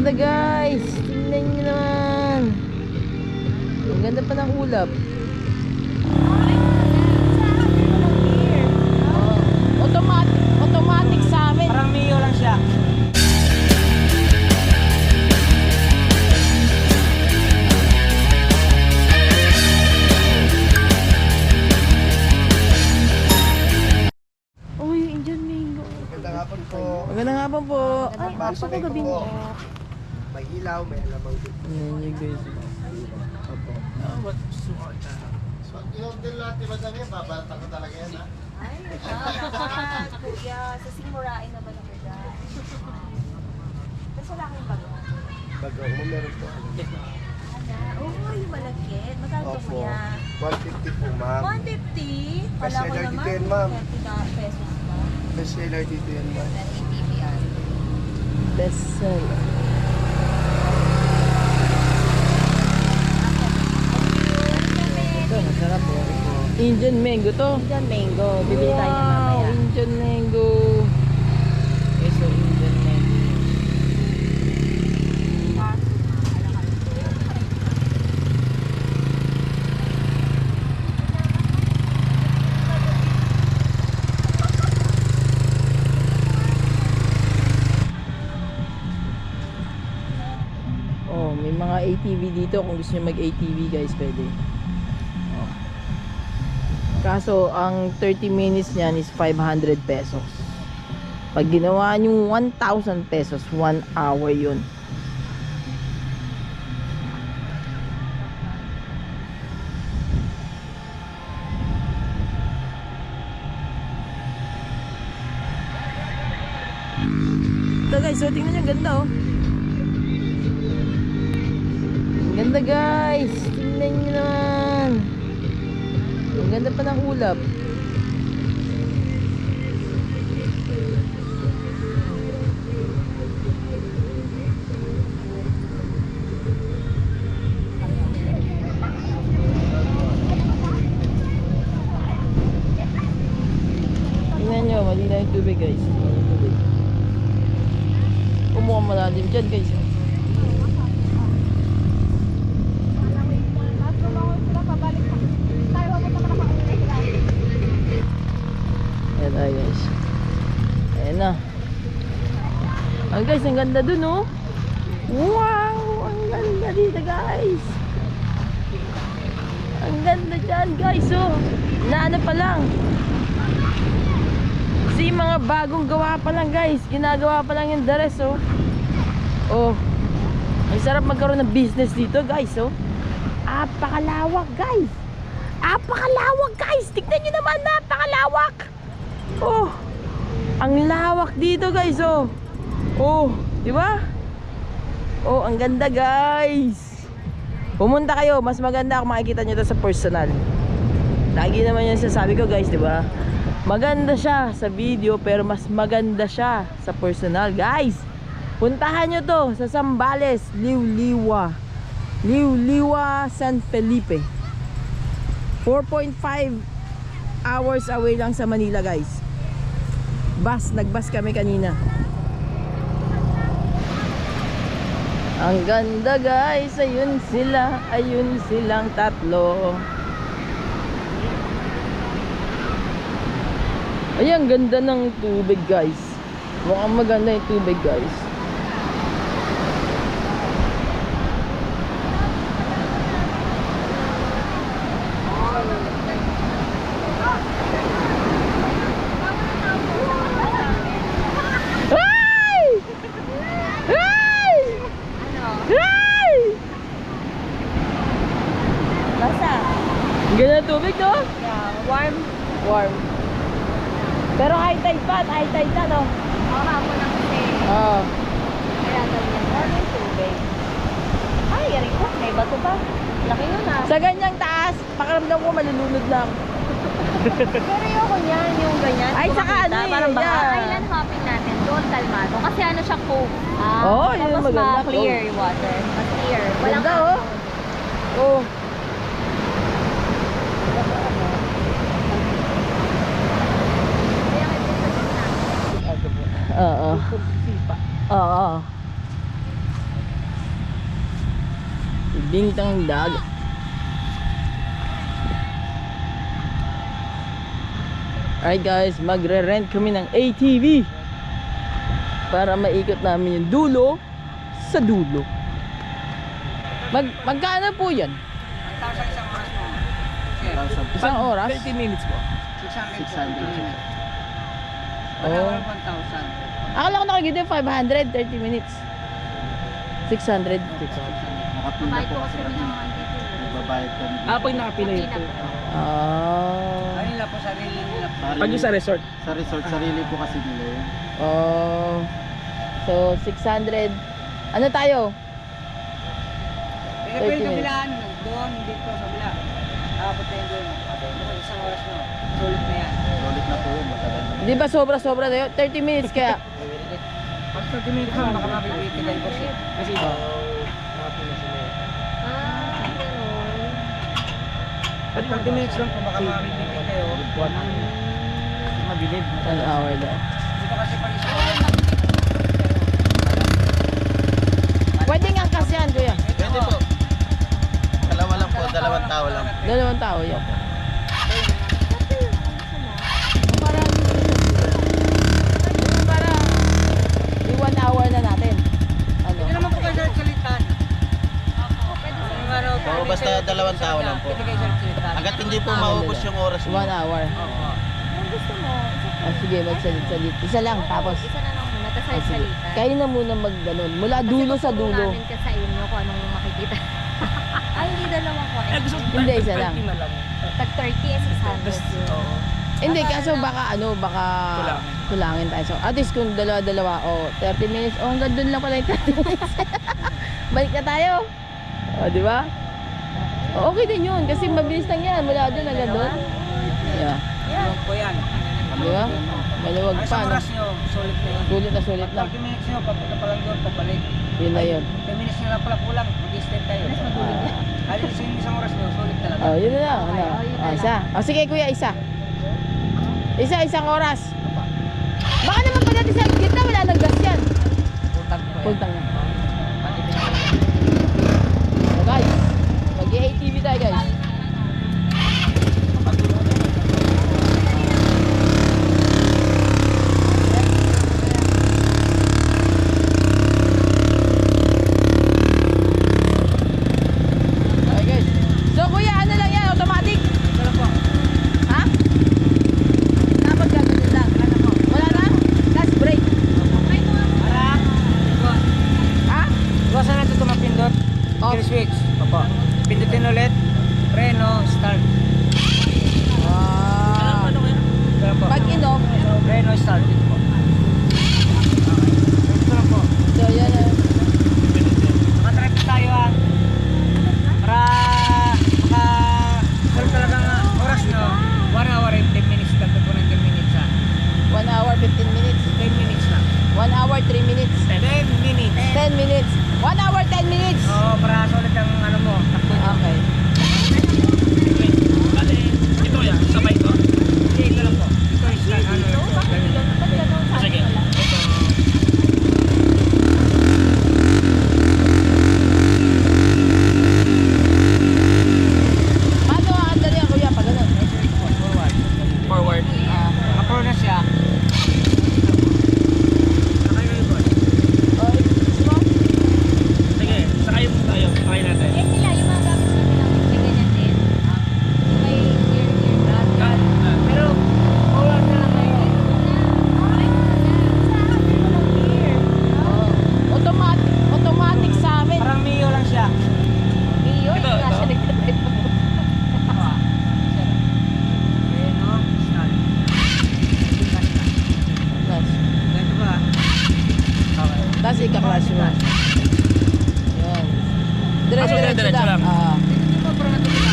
ganda guys, tingnan nyo naman. Ang ganda pa ng ulap. Automatic sa amin. Parang Mio lang siya. Uy, Indian mango. Magandang hapon po. Magandang hapon po. Ay, baso ko gabi po. May ilaw, may alamang dito. Ayan yung guys. Opo. So, Yung din lahat, di ba dami yan? Babalatan ko talaga yan, ha? Ay, kuya, sa simurain naman ako dyan. Kasi wala kang bago. Bago mo, meron po. Oo, yung malagkit. Magkano Opo. kuya? 150 po, ma'am. 150? Kala ko Bestseller naman, dito yan, ma'am. 30 pesos ba? Best seller dito yan, ma'am. Best seller. Ito, masarap po. Indian mango to. Indian mango. Bibili tayo niya mamaya. Indian mango. Okay, so Indian mango. Oh, may mga ATV dito. Kung gusto niyo mag-ATV guys, pwede. Oh. Kaso, ang 30 minutes niyan is 500 pesos. Pag ginawa niyo 1,000 pesos, 1 hour yun. Ito guys, so tingnan niyo, ang ganda oh. Ang ganda guys, tingnan niyo naman. Ang ganda pa ng ulap. Tingnan nyo, malinaw yung tubig guys. Malinaw yung tubig. Umukhang malalim dyan guys. Ayan tayo guys. Ayan na. Ang guys, ang ganda dun oh. Wow! Ang ganda dito guys. Ang ganda dyan guys oh. Naano pa lang. Kasi mga bagong gawa pa lang guys. Ginagawa pa lang yung the rest oh. Oh. Ang sarap magkaroon ng business dito guys oh. Apakalawak guys. Apakalawak guys. Tignan nyo naman, napakalawak. Oh. Ang lawak dito guys oh. Oh, di ba? Oh, ang ganda guys. Pumunta kayo, mas maganda kung makikita nyo to sa personal. Lagi naman yan sasabi ko guys, di ba? Maganda siya sa video pero mas maganda siya sa personal guys. Puntahan nyo to sa Zambales, Liuliwa, San Felipe. 4.5 hours away lang sa Manila guys. Nagbus kami kanina. Ang ganda guys, ayun silang tatlo. Ay, ang ganda ng tubig guys. Mukhang maganda yung tubig guys. Ay! Ay! Ay! Basta. Ang ganda ng tubig no? Yeah, warm. Warm. Pero high tide pa, no? Oo, ako lang kasi. Oo. Kaya ganyan. Warm yung tubig. Ay, yari ko. May bato pa. Laki nun ah. Sa ganyang taas, pakiramdam ko malulunod lang. Pero yung niyan, yung ganyan. Ay, kung saka makita, ano eh, parang baka yeah. island hopping natin doon, kalmado. Kasi ano siya, cove. Oo, yun yung tapos maganda, ma-clear cove. yung water. Ma-clear. Walang Ganda oh. Oh. Oo. Oo. Bintang dagat. Alright guys, magre-rent kami ng ATV para maikot namin yung dulo sa dulo. Magkano po yan? 1,000 Isang oras? 30 minutes po. 600. Oh. 1,000. Akala ko nakagito yung 500, 30 minutes. 600. Nakapila po kasi kami. Nagbabayad kami. Pag nakapila yun po. Ah. Ay nila po, sarili nila po. Pag yung sa resort. Sa resort, sarili po kasi nila yun. Oh. So 600. Ano tayo? Pwede po yung kabilaan, doon, dito, sa kabila. Nakapot na yun doon. Isang oras na. Sulit na yan. Sulit na po yun, matagal na. Di ba sobra-sobra na yun? 30 minutes kaya. Pag 30 minutes lang, baka mapipiti kayo po siya. Kasi nakapila sila. Pag 30 minutes lang po, baka mapipiti kayo. Mabilib. 1 hour daw. Dito kasi pag isang oras. Pwede nga kasi yan, kuya. Pwede po. Dalawa lang po, dalawang tao lang. 2 tao yun. Para yung 1 hour na natin. Ano? Hindi naman po kayo salitan. Oo, basta dalawang tao lang po. Hanggat hindi po maubos yung oras 1 mo. hour. Kung gusto mo, Sige, magsalit-salit. Isa lang, tapos isa na lang muna, tapos salita. kayo na muna mag-ganon. Mula dulo sa dulo. namin ka sa inyo kung anong makikita. Ay, hindi dalawa ko. Hindi, isa lang. Tag 30 is 600. Oo. Hindi, kaso baka baka kulangin tayo. So, at least kung dalawa-dalawa, 30 minutes, hanggang dun lang pala yung 30 minutes. Balik na tayo. Di ba? Okay din yun, kasi mabilis lang yan, mula dun hanggang dun. Yeah. Ano po yan? Di ba? Maluwag pa, no? nyo, sulit na yun. Sulit na sulit na. 30 minutes nyo, papunta pa lang doon, pabalik. Yun na yun. 10 minutes nyo lang pala kulang, mag-extend tayo. Kahit isang oras nyo, sulit talaga. Yun na lang. Isa. Sige kuya, isa. Isang oras. Baka naman pala natin sa gitna, wala nang gas yan. Pultang na. So guys, mag-ATV tayo guys. Okay guys. So kuya, ano lang yan? Automatic? Ha? Dapat gagawin lang. Wala na? Gas brake. Ha? Iwasan natin ito mapindot. Off. Gear switch. Opo. Pindutin ulit. Preno, start. Ganun po. Pag in-off, Preno, start. Dito po. Ito lang po. so yan na. Nakatraffic tayo para maka talagang oras nyo. 1 hour and 10 minutes. Dagdag po ng 10 minutes 1 hour, 15 minutes. 10 minutes na. 1 hour, 3 minutes. 10 minutes. 10 minutes. 1 hour, 10 minutes. Oo, para sulit ang ano mo. Takbo nyo. Okay. Bale, ito yan. Sabay ko. Hindi, ito lang po. Ito is ano lang po. Sige. Ito. Paano ang dali ang kuya pag ganun? Forward. Naka-pro na siya. Nakayo yung boss. Gusto mo? Sige, sakay mo tayo. Sakay natin. Eh sila, yung mga gamit natin lang, may ganyan din. May gear. Pero, forward na lang kayo. Automatic sa amin. Parang Mio lang siya. Iyo, Ito, yung nasa ito. nagtatay mo. Preno, start. Plus. Ganito ba? Okay. Tapos ika-clash mo. Yan. Diretso lang. Hindi po, pero natuloy na.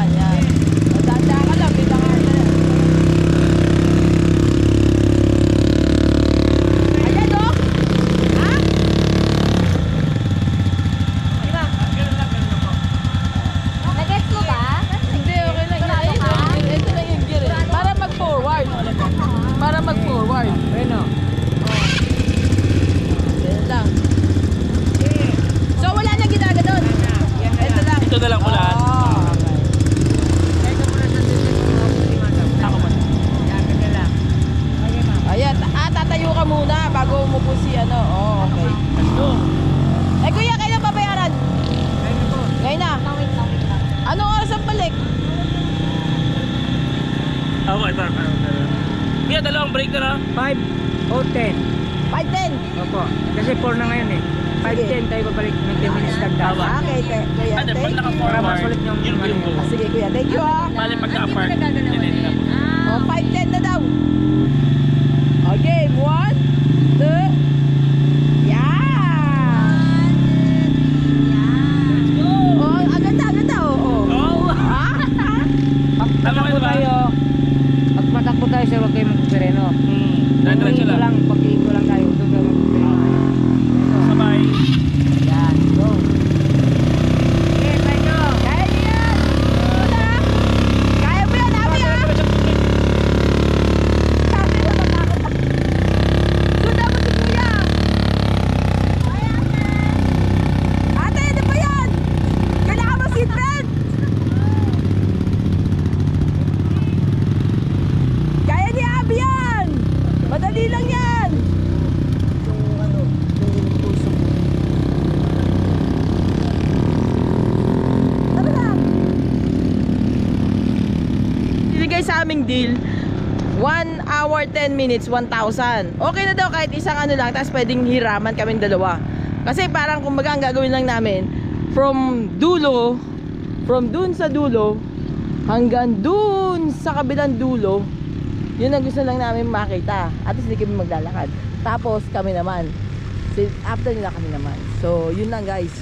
Yan. Matanda ka lang, kita ka na. Ayan o! Ha? Di ba? Nag-gets mo ba? Hindi, okay lang. Ito lang yung gear eh. Para mag-forward. Para mag-forward. Preno. Yan lang. So ano. Oh, okay. Let's go. Eh kuya, kailan babayaran? Ayun po. Ngayon na. Wait lang. Anong oras ang balik? Ako, ito. Kuya, dalawang break na na. 5 o 10. 5:10. Opo. Kasi 4 na ngayon eh. 5:10 tayo babalik. May 10 minutes dagdag. Ah, okay, kuya. Ano, pag Thank you. Para naka-forward, masulit yung yun po yung go. Ah, sige kuya, thank you ah. Bali, pagka-apart, Hindi mo nagagalawan hindi na po. Oh, 5:10 na daw. Okay, 1, 2. Yan. Oh, agad na, oh. Oh. Oh! Ah? Pag Tama matakbo ba? tayo, pag matakbo tayo, sir, huwag kayo magpireno. Diretso lang. Pag iiko lang tayo, doon kayo magpireno. Sabay. Yan, go. Okay, tayo. Kaya niyo yan. Wala. Kaya mo yan, Abi ah. Sabi mo, matakot ako. Sundan mo si kuya. Ate, ano ba yan? Kailangan mo seatbelt. Kaya ni Abi yan. Madali lang yan. Tara na. Binigay sa aming deal 1 hour 10 minutes 1,000. Okay na daw kahit isang ano lang, tapos pwedeng hiraman kaming dalawa. Kasi parang kumbaga ang gagawin lang namin from dun sa dulo hanggang dun sa kabilang dulo, yun ang gusto lang namin makita. At least hindi kami maglalakad. Tapos kami naman, after nila kami naman. So yun lang guys.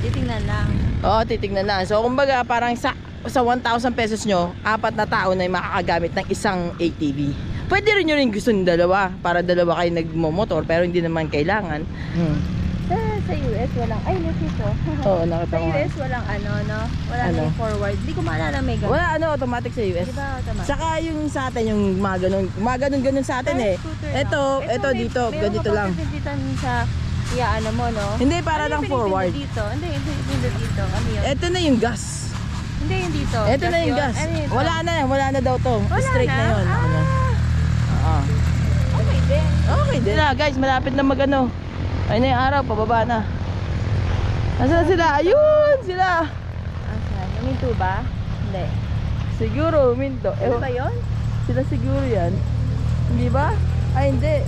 Titingnan lang. Oo, titignan lang. So, kumbaga, parang sa 1,000 pesos nyo, 4 na tao na yung makakagamit ng isang ATV. Pwede rin nyo rin gusto ng dalawa, para dalawa kayo nagmomotor, pero hindi naman kailangan. Sa US walang, ay nakita. Oo, nakita Sa ko nga. US walang ano, no? Wala Ano? na yung forward. Hindi ko maalala may ganun. Wala, automatic sa US. Di ba tama? Saka yung sa atin, yung mga ganun sa atin eh. Ito dito, ganito lang. Dito sa ano mo, no? Hindi, para Ano lang yung forward. pinipindot Dito. Hindi, yung pinipindot dito. Ano yun? Ito na yung gas. Hindi yung dito. Ito na yung yun. gas. Ano yun? Wala na daw to. Wala Straight na yun. Ah, Ano. Oo. okay din. Okay din. Sila guys, malapit na magano. Ayun na yung araw, pababa na. Nasaan sila? Ayun sila. Asan? Huminto ba? Hindi. Siguro, minto. Ano ba yun? Sila siguro yan. Hindi ba? Ay, hindi.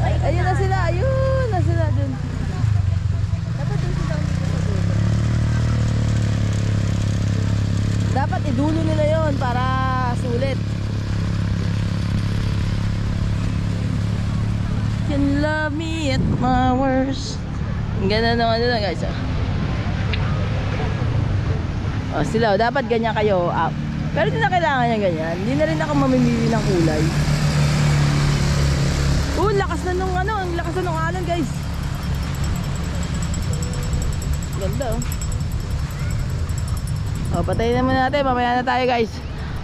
Ay, ayun na sila. Ayun na sila dun. Dapat yung sila dito sa dulo. Dapat idulo nila yon para sulit. Can love me at my worst. Ang ganda naman nila guys. Oh, sila, dapat ganyan kayo. Pero hindi na kailangan niya ganyan. Hindi na rin ako mamimili ng kulay. Lakas na nung ano, ang lakas na nung alon guys. Ganda oh. Oh, patayin naman natin. Mamaya na tayo guys.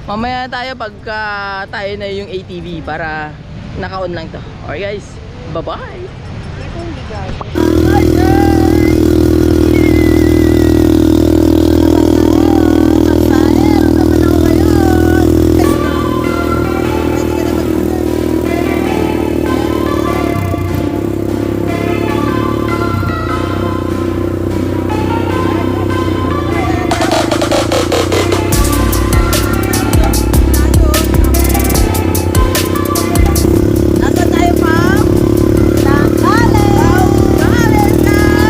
Mamaya na tayo pagka tayo na yung ATV para naka-on lang to. Alright guys. Bye-bye. Dito hindi guys. Nasaan tayo pa? Tanghali na!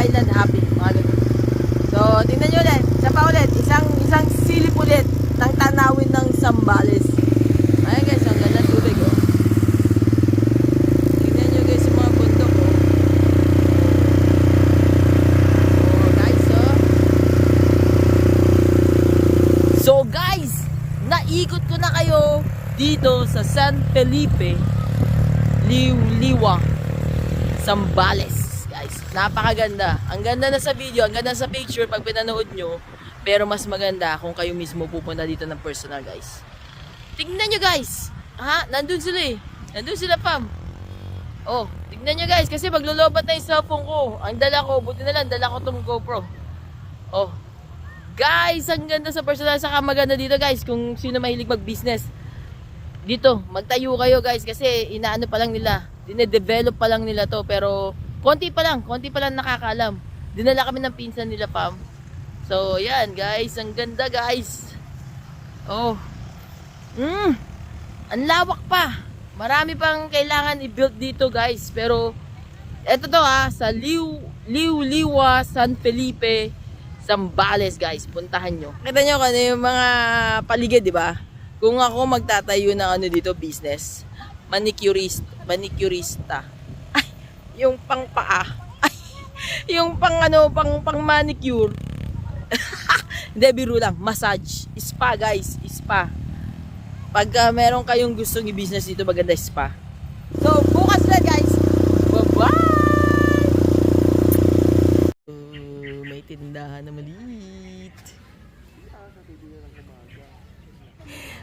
Island Hopping, mga ganun. So, tingnan nyo ulit. Isa pa ulit. Isang silip ulit ng tanawin ng Zambales. Ayan guys, ang ganda tubig, oh. Tingnan nyo guys yung mga bundok, oh. Oh, guys, oh. So, guys, naikot ko na kayo dito sa San Felipe, Liwa, Zambales, guys. Napakaganda. Ang ganda na sa video, ang ganda sa picture pag pinanood nyo. Pero mas maganda kung kayo mismo pupunta dito ng personal, guys. Tingnan nyo, guys. Ha? Nandun sila eh. Nandun sila, fam. Oh, tingnan nyo, guys. Kasi maglolobat na yung cellphone ko. Ang dala ko, buti na lang, dala ko tong GoPro. Oh. Guys, ang ganda sa personal. Saka maganda dito, guys. Kung sino mahilig mag-business. Dito, magtayo kayo, guys. Kasi inaano pa lang nila. Dine-develop pa lang nila to. Pero konti pa lang nakakaalam. Dinala kami ng pinsan nila, fam. So, yan, guys. Ang ganda, guys. Oh. Ang lawak pa. Marami pang kailangan i-build dito, guys. Pero, eto to ha. Sa Liwa, San Felipe, Zambales, guys. Puntahan nyo. Kita nyo kung ano yung mga paligid, di ba? Kung ako magtatayo ng ano dito, business. Manicurista. Ay, yung pang paa. Ay, yung pang manicure. Hindi, biro lang. Massage. Spa, guys. Spa. Pag meron kayong gustong i-business dito, maganda spa. So, bukas na, guys. Bye-bye! May tindahan na maliit.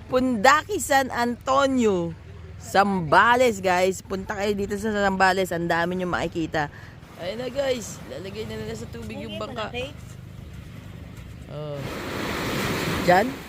Pundaki San Antonio, Zambales, guys. Punta kayo dito sa Zambales. Ang dami nyo makikita. Ayun na, guys. Lalagay na nila sa tubig yung bangka. Oh. Diyan?